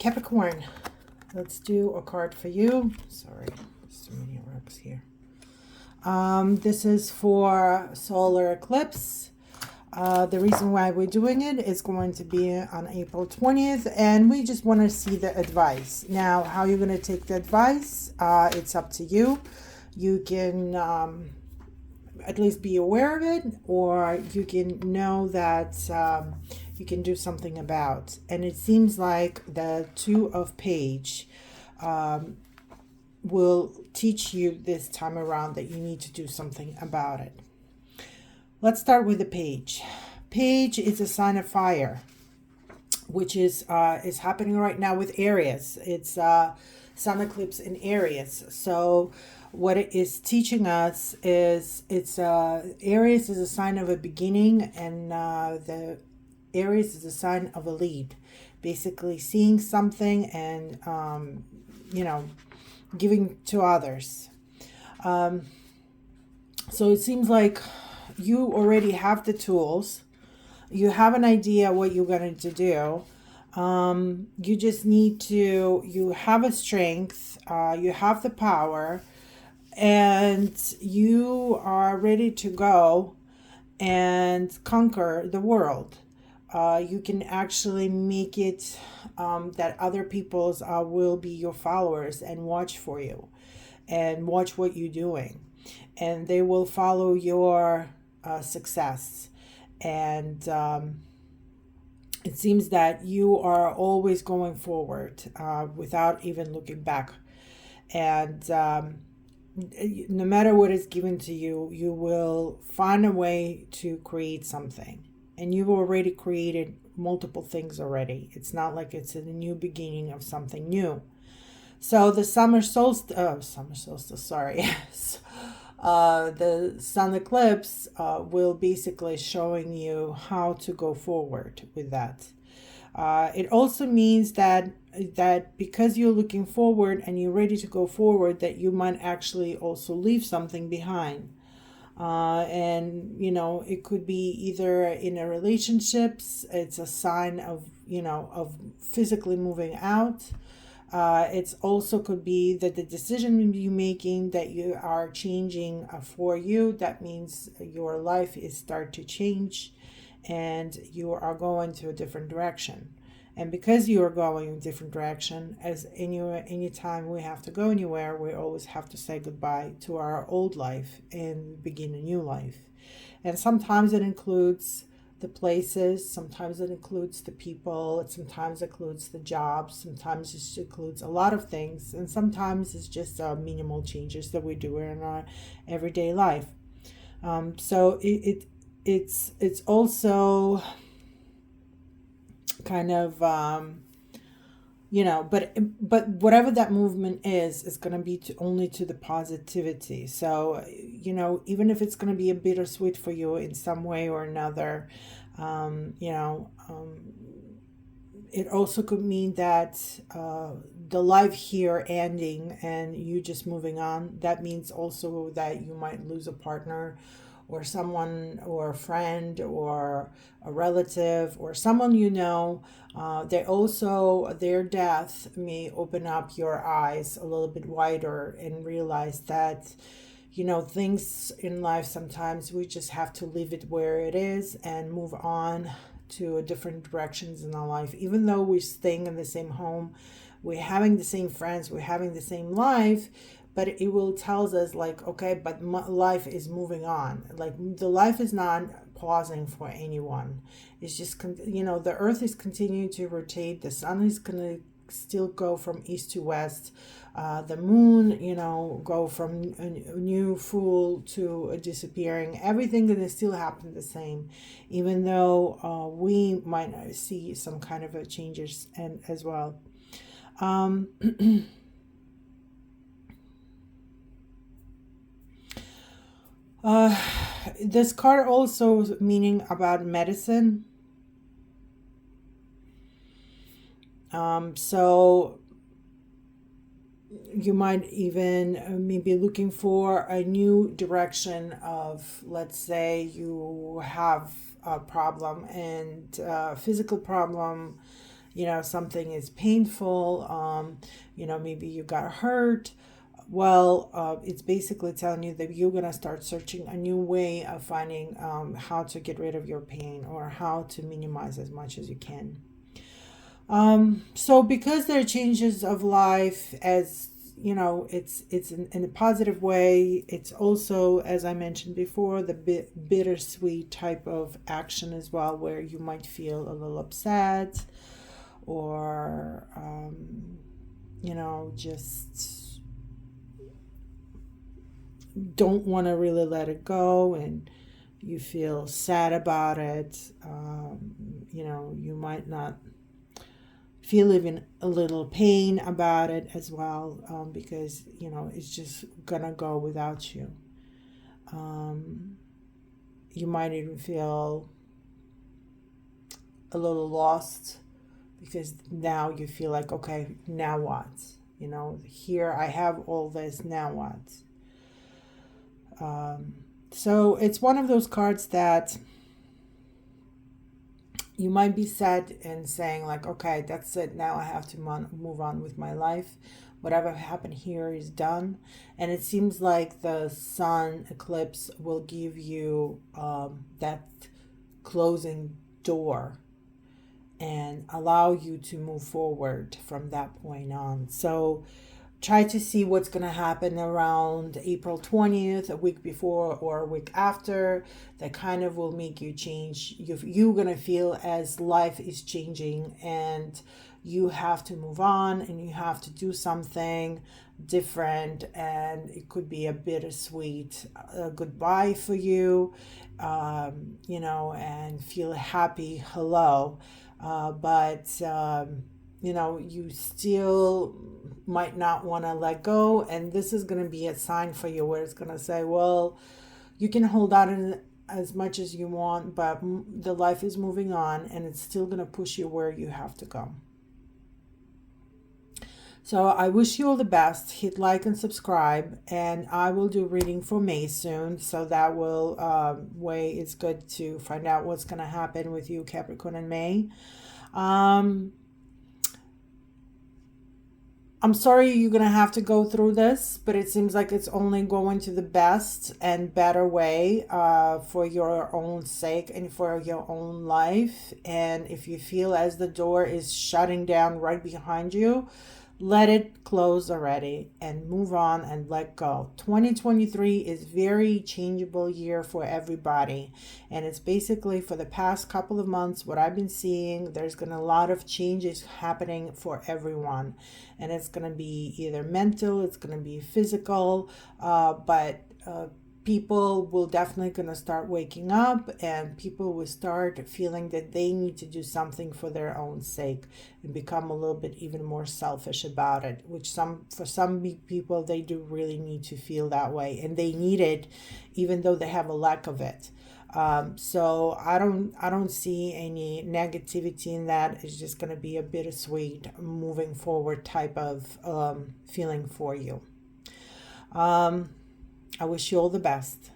Capricorn, let's do a card for you. Sorry, there's too many rocks here. This is for solar eclipse. The reason why we're doing it is going to be on April 20th, and we just want to see the advice. Now, how you're going to take the advice, it's up to you. You can at least be aware of it, or you can know that you can do something about. And it seems like the Two of Page will teach you this time around that you need to do something about it. Let's start with the Page. Page is a sign of fire, which is happening right now with Aries. It's sun eclipse in Aries. So what it is teaching us is Aries is a sign of a beginning, and the Aries is a sign of a lead. Basically seeing something and giving to others. So it seems like you already have the tools. You have an idea what you're going to do. You just need to, you have a strength, you have the power, and you are ready to go and conquer the world. You can actually make it that other people's will be your followers and watch for you and watch what you're doing. And they will follow your success. And it seems that you are always going forward without even looking back. And no matter what is given to you, you will find a way to create something. And you've already created multiple things already. It's not like it's a new beginning of something new. So the summer solstice, the sun eclipse will basically showing you how to go forward with that. It also means that because you're looking forward and you're ready to go forward, that you might actually also leave something behind. And it could be either in a relationships, it's a sign of of physically moving out. It's also could be that the decision you're making that you are changing for you. That means your life is start to change, and you are going to a different direction. And because you are going in a different direction, as any time we have to go anywhere, we always have to say goodbye to our old life and begin a new life. And sometimes it includes the places, sometimes it includes the people, sometimes it includes the jobs, sometimes it includes a lot of things, and sometimes it's just minimal changes that we do in our everyday life. So it's also kind of but whatever that movement is going to be only to the positivity. So even if it's going to be a bittersweet for you in some way or another, it also could mean that the life here ending and you just moving on. That means also that you might lose a partner or someone or a friend or a relative or someone their death may open up your eyes a little bit wider and realize that things in life, sometimes we just have to leave it where it is and move on to different directions in our life. Even though we're staying in the same home, we're having the same friends, we're having the same life, but it will tells us like, okay, but life is moving on. Like the life is not pausing for anyone. It's just, the earth is continuing to rotate. The sun is going to still go from east to west. The moon, go from a new full to a disappearing. Everything going to still happen the same, even though we might see some kind of a changes and as well. This card also meaning about medicine. So you might even maybe looking for a new direction of, let's say you have a problem and physical problem something is painful, maybe you got hurt. Well, it's basically telling you that you're going to start searching a new way of finding how to get rid of your pain, or how to minimize as much as you can. So because there are changes of life, as it's in a positive way. It's also, as I mentioned before, the bittersweet type of action as well, where you might feel a little upset, or just don't want to really let it go, and you feel sad about it. You might not feel even a little pain about it as well, because it's just gonna go without you. You might even feel a little lost, because now you feel like, okay, now what? Here I have all this, now what? So it's one of those cards that you might be sad and saying like, okay, that's it. Now I have to move on with my life. Whatever happened here is done. And it seems like the sun eclipse will give you that closing door and allow you to move forward from that point on. So try to see what's going to happen around April 20th, a week before or a week after. That kind of will make you change. You're going to feel as life is changing, and you have to move on, and you have to do something different. And it could be a bittersweet goodbye for you, and feel a happy hello. But you still might not want to let go. And this is going to be a sign for you, where it's going to say, well, you can hold on as much as you want, but the life is moving on, and it's still going to push you where you have to go. So I wish you all the best. Hit like and subscribe, and I will do reading for May soon. So that will way it's good to find out what's going to happen with you, Capricorn, in May. I'm sorry you're going to have to go through this, but it seems like it's only going to the best and better way for your own sake and for your own life. And if you feel as the door is shutting down right behind you, let it close already and move on and let go. 2023 is very changeable year for everybody, and it's basically for the past couple of months what I've been seeing. There's gonna a lot of changes happening for everyone, and it's gonna be either mental, it's gonna be physical, but people will definitely going to start waking up, and people will start feeling that they need to do something for their own sake and become a little bit even more selfish about it, which for some people, they do really need to feel that way, and they need it even though they have a lack of it. So I don't see any negativity in that. It's just going to be a bittersweet moving forward type of feeling for you. I wish you all the best.